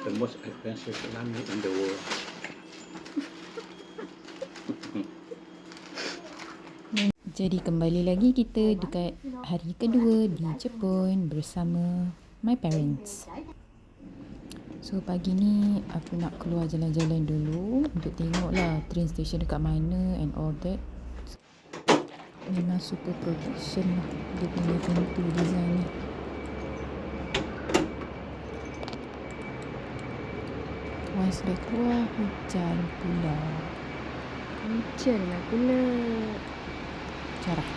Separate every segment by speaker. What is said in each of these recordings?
Speaker 1: The most expensive tsunami in the world.
Speaker 2: Jadi kembali lagi kita dekat hari kedua di Jepun bersama my parents. So pagi ni aku nak keluar jalan-jalan dulu untuk tengoklah train station dekat mana and all that. Memang super production lah dia punya pintu design ni. Once dah keluar hujan pula.
Speaker 3: Hujan lah pula.
Speaker 2: Cerah.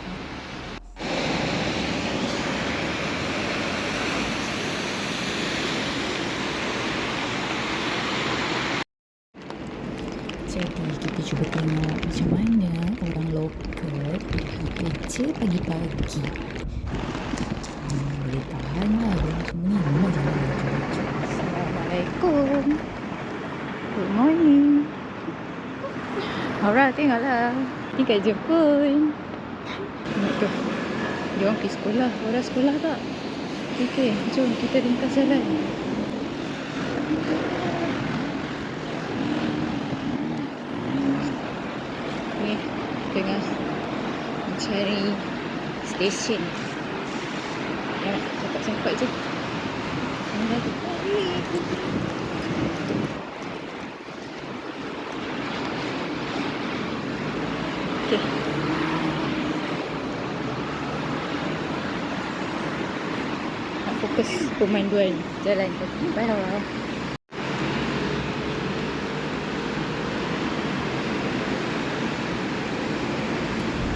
Speaker 2: Jadi kita cuba tengok macam mana orang lokal pergi kerja pagi-pagi. Boleh tahan lah orang semua ni memang jalan kerja.
Speaker 3: Assalamualaikum. Good morning. Alright, tengoklah. Ni kat Jepun. Tengok tu. Dia orang pergi sekolah. Orang sekolah tak? Okay, jom kita ringkas jalan. Ni, tengah mencari stesen. Jangan sempat-sempat je. Mana tu? Okay. Nak fokus pemanduan jalan kaki bawah.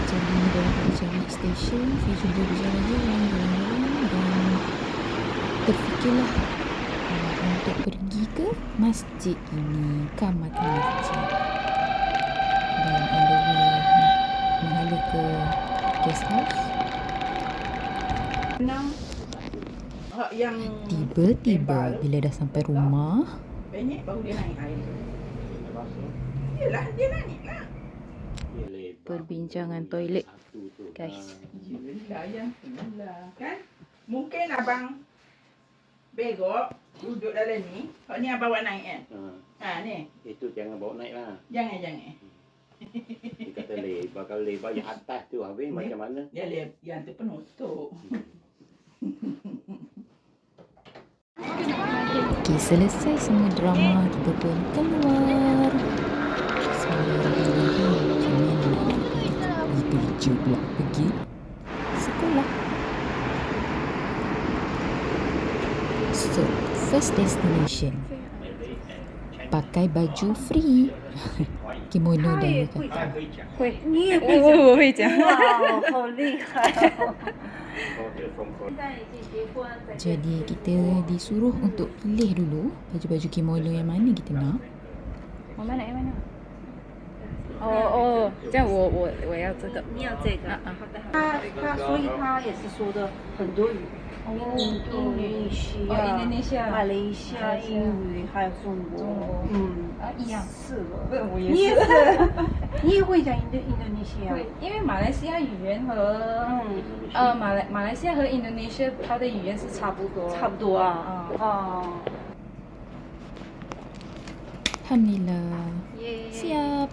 Speaker 2: Jadi daripada cari stesen, saya cuba berjalan-jalan dan terfikirlah untuk pergi ke masjid ini, Kamatan Masjid. Dan on the way nak menghala ke guest house. Tiba-tiba bila dah sampai rumah,
Speaker 4: baru dia naik air. Yelah, dia naik lah.
Speaker 3: Perbincangan toilet, guys.
Speaker 4: Kan? Mungkin abang begok duduk dalam ni. Kalau ni abang bawa naik kan? Ni.
Speaker 1: Itu jangan bawa naik lah.
Speaker 4: Jangan.
Speaker 1: Dia kata lebar. Kalau lebar yang atas tu habis macam mana?
Speaker 4: Dia yang tu penutup.
Speaker 2: okey, selesai semua drama, kita pun keluar. Bismillahirrahmanirrahim. Macam mana nak pergi kerja pula, pergi sekolah. So, first destination, pakai baju free. Kimono dah kata.
Speaker 3: 你也会讲？我会讲。
Speaker 5: 哇，好厉害哦！
Speaker 2: Jadi kita disuruh untuk pilih dulu baju-baju kimono yang mana kita nak.
Speaker 3: 我们哪？哦，这样我要这个。
Speaker 5: 你要这个好的。他所以他也是说的很多语，印度尼西亚、马来西亚英语，还有中国，
Speaker 3: 一样。
Speaker 5: 是的。
Speaker 3: 不，我也
Speaker 5: 你也
Speaker 3: 是。
Speaker 5: 是，你也会讲印度尼西亚？
Speaker 3: 会，因为马来西亚语言和马来西亚和印度尼西亚它的语言是差不多。
Speaker 5: 差不多啊。哦。
Speaker 2: Alhamdulillah.
Speaker 3: 耶。
Speaker 2: Siap.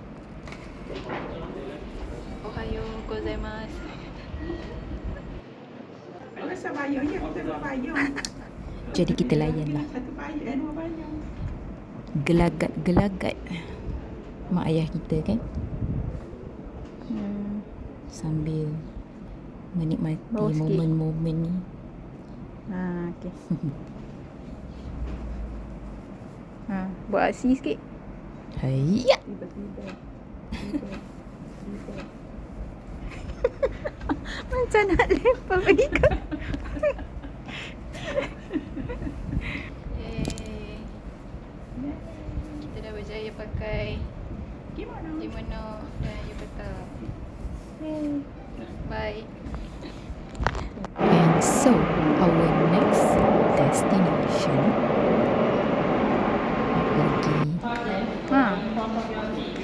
Speaker 3: おはようございます。
Speaker 4: Rasa bayang je, kita dua bayang.
Speaker 2: Jadi kita layanlah.
Speaker 4: Satu bayang, dua bayang.
Speaker 2: Gelagat-gelagat mak ayah kita kan. Sambil menikmati
Speaker 3: Bau sikit.
Speaker 2: momen-momen ni.
Speaker 3: Okey. Buat aksi sikit.
Speaker 2: Hayya.
Speaker 3: Macam nak lempar pergi ke. Kita dah berjaya pakai kimono dan yukata. Bye.
Speaker 2: And so, our next destination pergi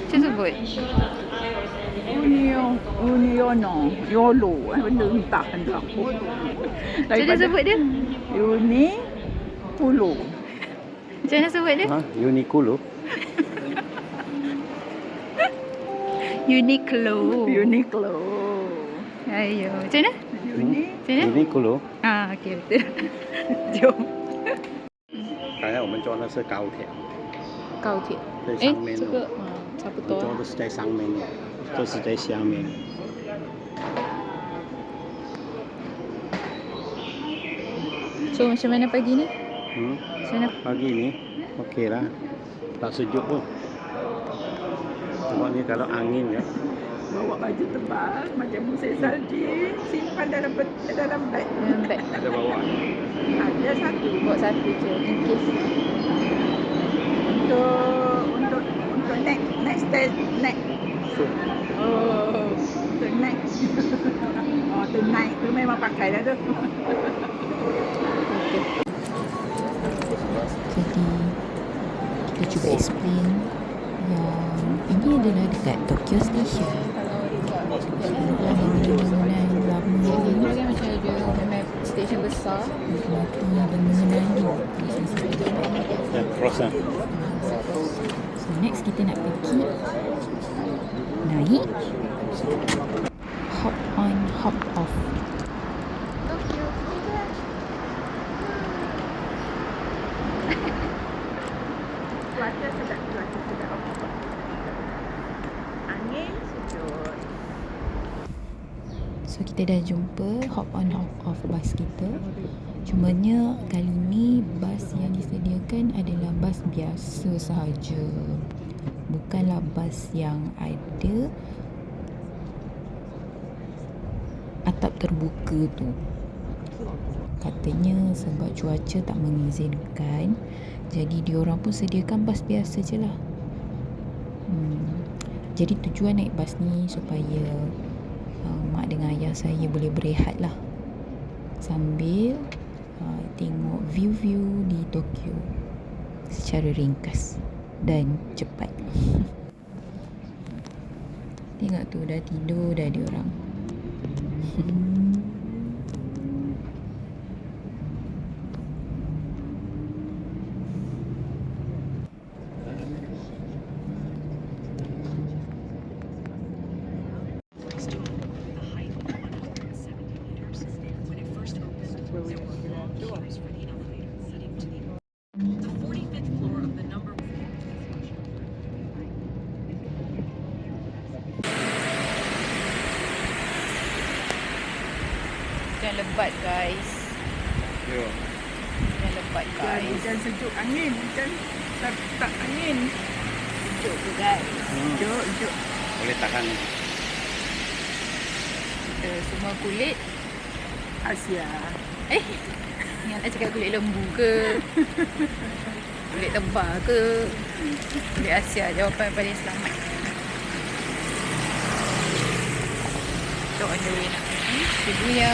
Speaker 3: Macam sebut?
Speaker 4: Uniono, Yolo, benda entah aku.
Speaker 3: Macam dia sebut dia?
Speaker 4: Uni Hulu.
Speaker 3: Macam mana sebut dia?
Speaker 1: Ha? Uniqlo.
Speaker 3: Uniqlo.
Speaker 4: Uniqlo.
Speaker 3: Ayo. Macam mana? Macam mana?
Speaker 1: Uniqlo.
Speaker 3: Ah, okey betul. Jom.
Speaker 1: 刚才我们做的是高铁，
Speaker 3: 高铁。
Speaker 1: 在上面
Speaker 3: 这个差不多。
Speaker 1: 我做的是在上面的，这是在下面。
Speaker 3: So macam mana pagi ni? Macam mana?
Speaker 1: Pagi ni okey lah, tak sejuk pun. Cuma ni kalau angin ya.
Speaker 4: Bawa baju tebal macam musim salji, simpan dalam beg.
Speaker 3: Dalam beg.
Speaker 1: Ada bawa.
Speaker 4: Ada satu.
Speaker 3: Bawa satu je in case.
Speaker 4: Untuk next step next. Oh, untuk next. Oh, tonight tu memang pakai dah tu.
Speaker 2: Jadi kita cuba explain yang ini adalah dekat Tokyo Station. Bangunan lama
Speaker 3: Dia kan macam dia memang stesen besar.
Speaker 2: mati dan mengenali.
Speaker 1: Ya, croissant.
Speaker 2: So next kita nak pergi naik hop on hop off.
Speaker 4: Cuaca sedap. Angin sejuk.
Speaker 2: So kita dah jumpa hop on hop off bus kita. Cumanya kali ni bas yang disediakan adalah bas biasa sahaja. Bukanlah bas yang ada atap terbuka tu. Katanya sebab cuaca tak mengizinkan, jadi diorang pun sediakan bas biasa je lah. Jadi tujuan naik bas ni supaya mak dengan ayah saya boleh berehat lah, sambil tengok view-view di Tokyo secara ringkas dan cepat. Tengok tu, dah tidur dah diorang.
Speaker 3: Hujan lebat guys.
Speaker 1: Yo.
Speaker 3: Hujan lebat guys.
Speaker 4: Hujan sejuk angin, hujan tak angin.
Speaker 3: Sejuk tu guys.
Speaker 4: Sejuk.
Speaker 1: Boleh tahan.
Speaker 3: Kita semua kulit.
Speaker 4: Asia.
Speaker 3: Yang nak cakap kulit lembu ke? Kulit tebal ke? Kulit Asia, jawapan yang paling selamat. So on the way nak pergi Shibuya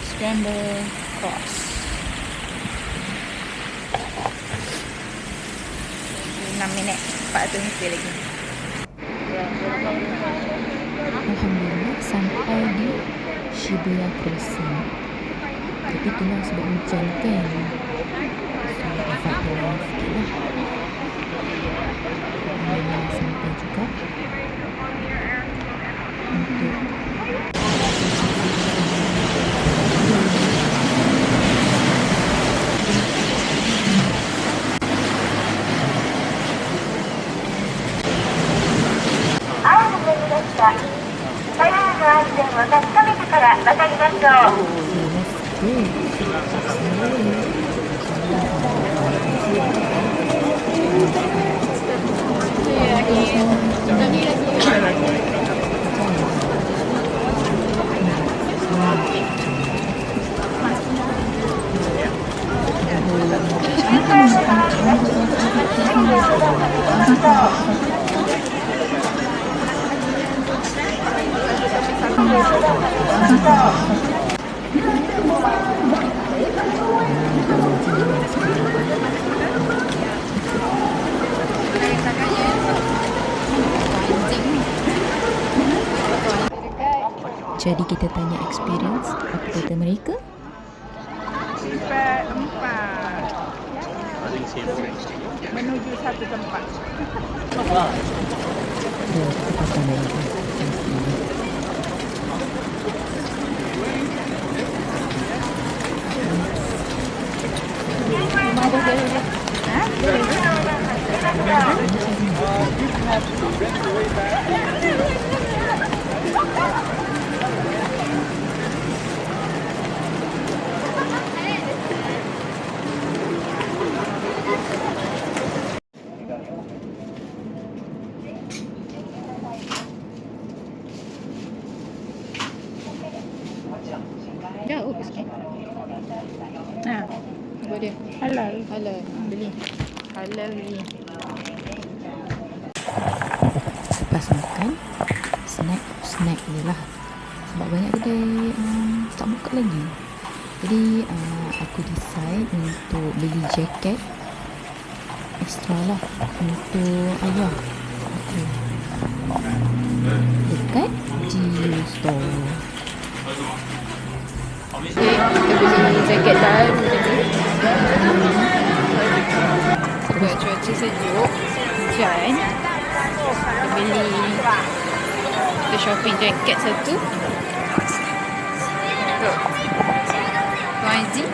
Speaker 3: Scramble Cross. 6 minit, 400 meter lagi.
Speaker 2: Alhamdulillah sampai di Shibuya Crossing. Tapi itulah sebab hujan kan, so dapat jalan sikit lah. Alhamdulillah sampai juga untuk jadi kita tanya experience, apa kata mereka?
Speaker 4: Sifat 4.
Speaker 1: Paling
Speaker 4: menuju satu tempat.
Speaker 2: Ada ketepatan lagi. Semestinya.
Speaker 3: Jauh sikit. Ha. Apa dia?
Speaker 4: Halal.
Speaker 3: Halal. Beli. Halal beli.
Speaker 2: Lepas makan, snack je lah. Sebab banyak kedai tak buka lagi. Jadi aku decide untuk beli jaket extra lah untuk ayah. Okay. Dekat GU Store.
Speaker 3: Kita beli jaket baru tadi. Sebab cuaca sejuk, hujan. Kita beli, kita shopping jaket satu. Untuk Tuan Aziz.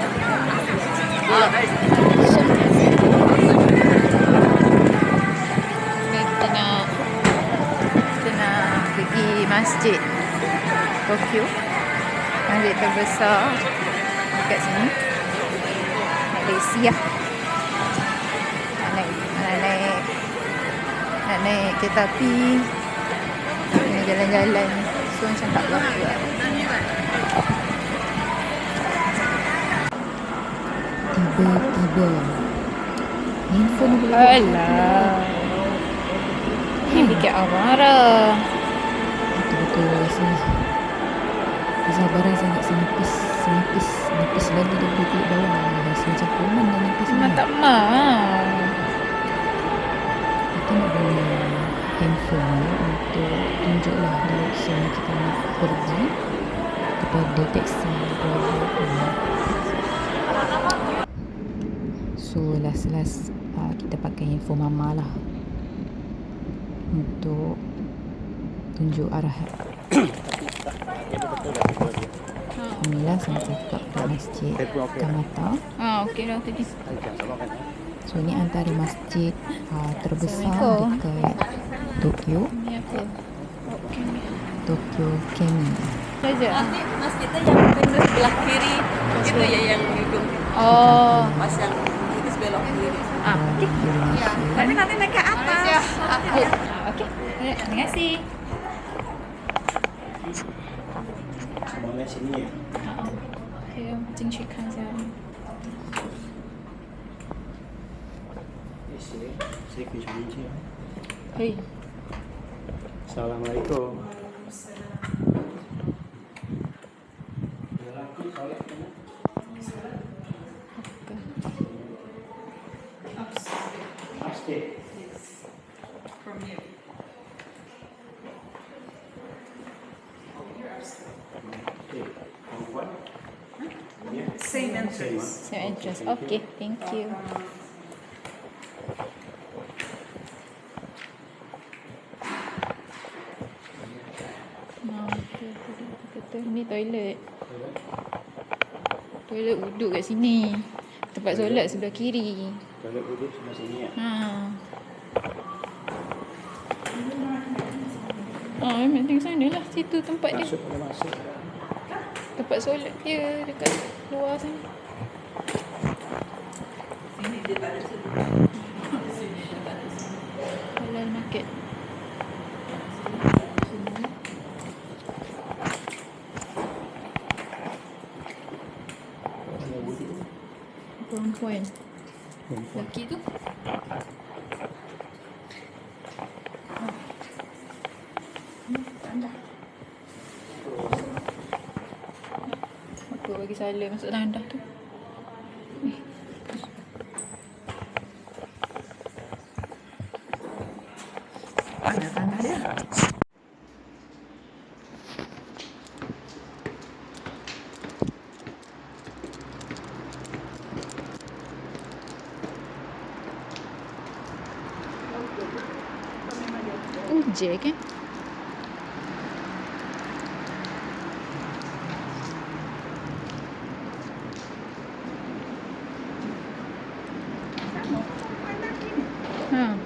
Speaker 3: Kita nak pergi masjid Tokyo, masjid terbesar dekat sini. Naik lesi lah. Nak naik kereta api, nak jalan-jalan. So macam tak berapa lah.
Speaker 2: Tiba-tiba handphone boleh
Speaker 3: Alah, ni bikin marah.
Speaker 2: betul-betul rasa sabaran sangat senipis lagi daripada kulit bawang. Rasa macam kuman dan nipis
Speaker 3: Memang
Speaker 2: ni.
Speaker 3: tak mau.
Speaker 2: Kita nak guna handphone ni untuk tunjuklah direction kita nak pergi kepada taxi driver ni. So last kita pakai handphone mama lah untuk tunjuk arah. Alhamdulillah sampai ke masjid Kamata.
Speaker 3: Okey dah tadi.
Speaker 2: So ni antara masjid terbesar
Speaker 3: Assalamualaikum.
Speaker 2: dekat Tokyo.
Speaker 3: Ni apa?
Speaker 2: Tokyo Kemi.
Speaker 3: Saja.
Speaker 6: Masjid tu yang pintu sebelah kiri itu ya yang hidung
Speaker 3: Oh.
Speaker 6: pas yang itu sebelah kiri.
Speaker 3: Okey.
Speaker 2: Indonesia.
Speaker 6: Tapi nanti naik ke atas.
Speaker 3: Okey. Terima kasih.
Speaker 1: Semuanya sini ya.
Speaker 3: 可以进去看一下。
Speaker 1: Saya kunci je.
Speaker 3: 可以。
Speaker 1: Assalamualaikum. Upstairs.
Speaker 6: Same entrance.
Speaker 3: Same entrance. Okay, thank you. Nah, kata ni toilet. Toilet wuduk kat sini. Tempat solat sebelah kiri.
Speaker 1: Toilet duduk sebelah sini ya.
Speaker 3: Memang tengok sana lah. Situ tempat dia.
Speaker 1: Masuk boleh masuk.
Speaker 3: Tempat solat dia dekat luar sana.
Speaker 6: Ini dia tak ada sebelah.
Speaker 3: Halal market. Perempuan. Lelaki tu. Apa bagi salah masuk tandas tu.
Speaker 4: Ada tanda dia.
Speaker 3: Jack kan? Ha.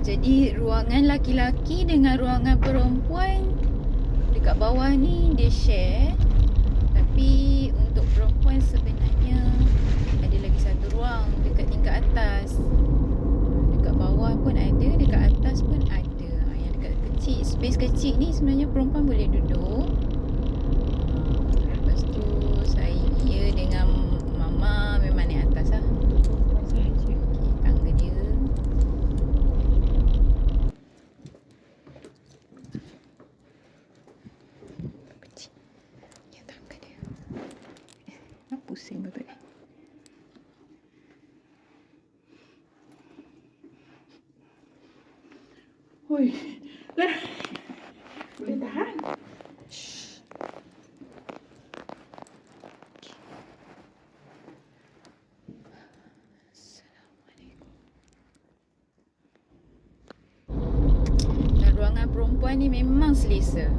Speaker 3: Jadi ruangan laki-laki dengan ruangan perempuan dekat bawah ni dia share. Tapi untuk perempuan sebenarnya ada lagi satu ruang dekat tingkat atas. Dekat bawah pun ada, dekat atas pun ada. Yang dekat kecil, space kecil ni sebenarnya perempuan boleh duduk. Lepas tu saya dengan mama memang naik atas lah. Okay, tangga dia. Ya, tangga dia. Nak pusing betul ni.
Speaker 4: Hui. Boleh tahan.
Speaker 3: Dan ruangan perempuan ni memang selesa.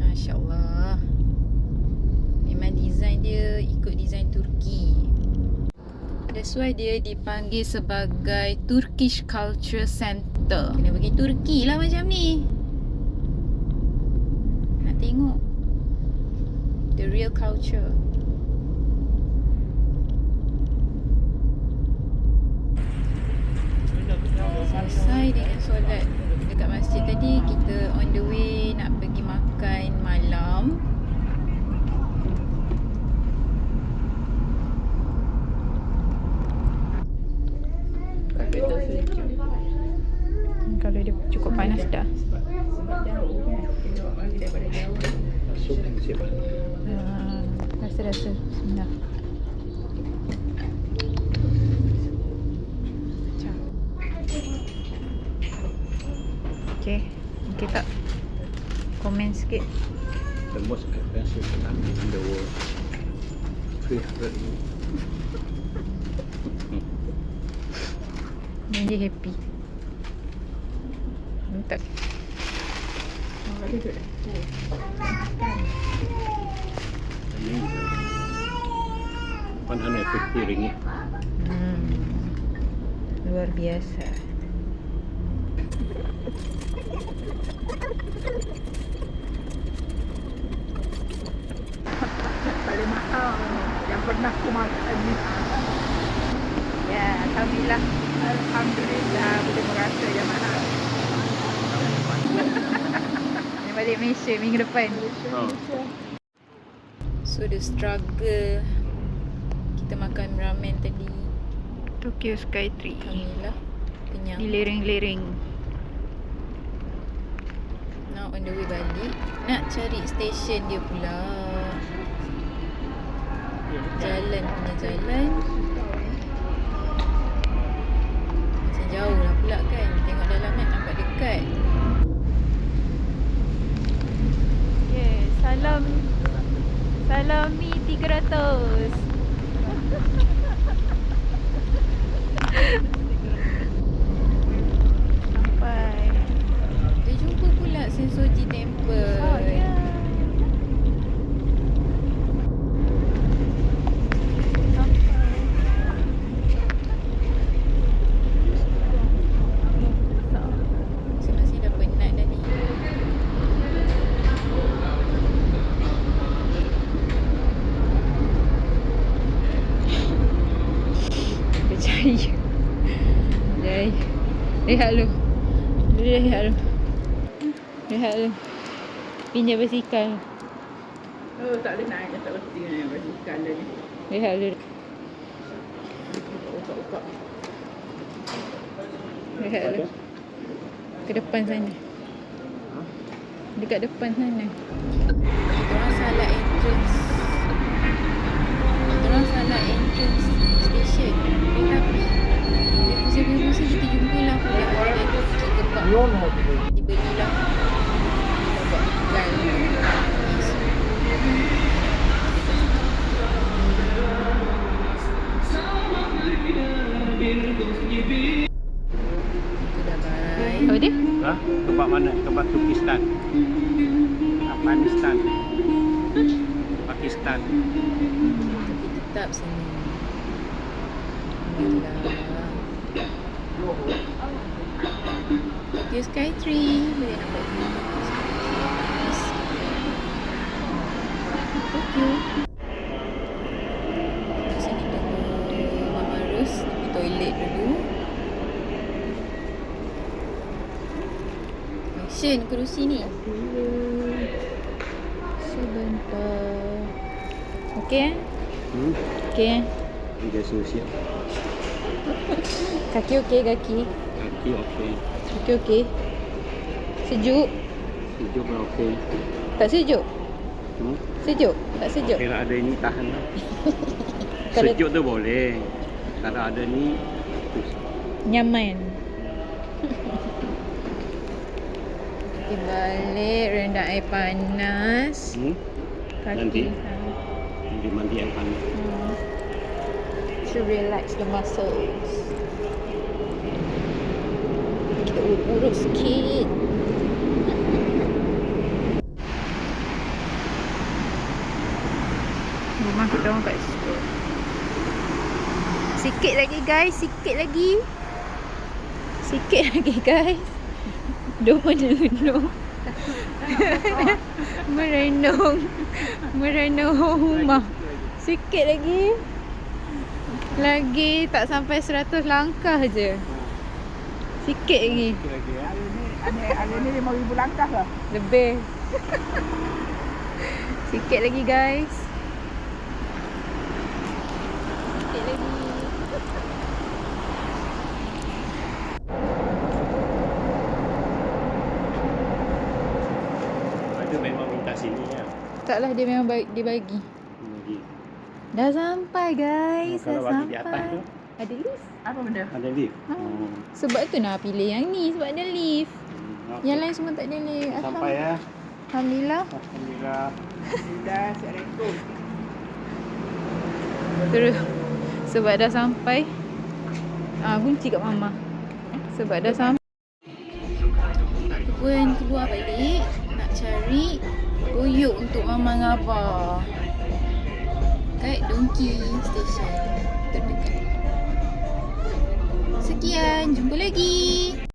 Speaker 3: Masya Allah. Memang design dia ikut design Turki. That's why dia dipanggil sebagai Turkish Culture Center. Kena pergi Turki lah macam ni. Nak tengok the real culture. Selesai dengan solat dekat masjid tadi, kita on the way nak pergi makan malam. Kalau dia cukup panas dah.
Speaker 1: Masuk siapa?
Speaker 3: Rasa-rasa Bismillah. Macam. Okay, tak komen sikit.
Speaker 1: The most expensive banana in the world. 300.
Speaker 3: Dan dia happy. Tak.
Speaker 1: Ini 150 ringgit.
Speaker 3: Luar biasa.
Speaker 4: Paling mahal yang pernah aku makan ni. Ya, alhamdulillah. Alhamdulillah boleh merasa yang mana.
Speaker 3: Dia balik Malaysia minggu depan.
Speaker 1: Oh.
Speaker 3: So the struggle. Kita makan ramen tadi.
Speaker 2: Tokyo Skytree.
Speaker 3: Alhamdulillah kenyang.
Speaker 2: Di lereng-lereng.
Speaker 3: Now on the way balik. Nak cari stesen dia pula. Jalan punya jalan macam jauh lah pula kan. Tengok dalam map nampak dekat.
Speaker 2: Yeah, salam Mi 300. Sampai.
Speaker 3: Dia jumpa pula Sensoji Temple.
Speaker 2: Oh, ya.
Speaker 3: Masing-masing dah penat dah ni.
Speaker 2: Percaya. Jai. Rehat lu. Rehat lu. Rehat lu. Pinjam basikal.
Speaker 4: Oh, tak boleh naik, tak penting ni basikal ni.
Speaker 2: Lihat dulu.
Speaker 4: Buka-buka.
Speaker 2: Lihat dulu. Ke depan sana. Dekat depan sana.
Speaker 3: Korang salah entrance. Korang salah entrance station kereta api. Pusing-pusing kita jumpalah pula ada cik kebab. Dibelilah. Kita buat ikan. Kita dah barai.
Speaker 2: Apa dia?
Speaker 1: Ha? Tempat mana? Tempat Turkistan. Afghanistan. Pakistan.
Speaker 3: Tapi tetap sini. Alhamdulillah. Tokyo Skytree. Boleh nampak ni. Tokyo. Di sini tunggu Mama Rose pergi toilet dulu. Action kerusi ni.
Speaker 2: Sebentar. Okey eh? Okey eh?
Speaker 1: Dia siap.
Speaker 2: Kaki okey kaki.
Speaker 1: Kaki okey.
Speaker 2: Kaki okey. Sejuk?
Speaker 1: Sejuk pun okey.
Speaker 2: Tak sejuk?
Speaker 1: Hmm?
Speaker 2: Sejuk? Tak sejuk?
Speaker 1: Kalau ada ini tahan lah.
Speaker 2: Kalau-
Speaker 1: Sejuk tu boleh. Kalau ada ni
Speaker 2: Nyaman. Kita balik rendam air panas.
Speaker 1: Nanti?
Speaker 2: Ha.
Speaker 1: Dia mandi air panas.
Speaker 2: To relax the muscles. Kita urut sikit. Rumah kita orang kat situ. Sikit lagi guys, sikit lagi. Sikit lagi guys. Dia merenung. Merenung rumah. Sikit lagi. Lagi tak sampai 100 langkah je. Sikit lagi.
Speaker 4: Hari ni 5,000 langkah lah.
Speaker 2: Lebih. Sikit lagi guys. Sikit lagi.
Speaker 1: Ada memang minta sini ya.
Speaker 2: Taklah dia memang dia bagi.
Speaker 1: Lagi.
Speaker 2: Dah sampai guys.
Speaker 1: Kalau
Speaker 2: Dah
Speaker 1: bagi di atas
Speaker 2: sampai.
Speaker 1: tu
Speaker 2: Ada lift.
Speaker 4: Apa benda?
Speaker 1: ada lift.
Speaker 2: Ha. Sebab tu nak pilih yang ni sebab ada lift.
Speaker 1: Okey.
Speaker 2: Yang lain semua tak ada lift.
Speaker 1: Sampai ya.
Speaker 2: Alhamdulillah.
Speaker 1: Alhamdulillah.
Speaker 4: Dah siap rekod.
Speaker 2: Terus sebab dah sampai. Kunci kat mama. Sebab dah sampai.
Speaker 3: Aku pun keluar balik nak cari koyok untuk mama dengan abah kat Donki Station terdekat. Sekian, jumpa lagi.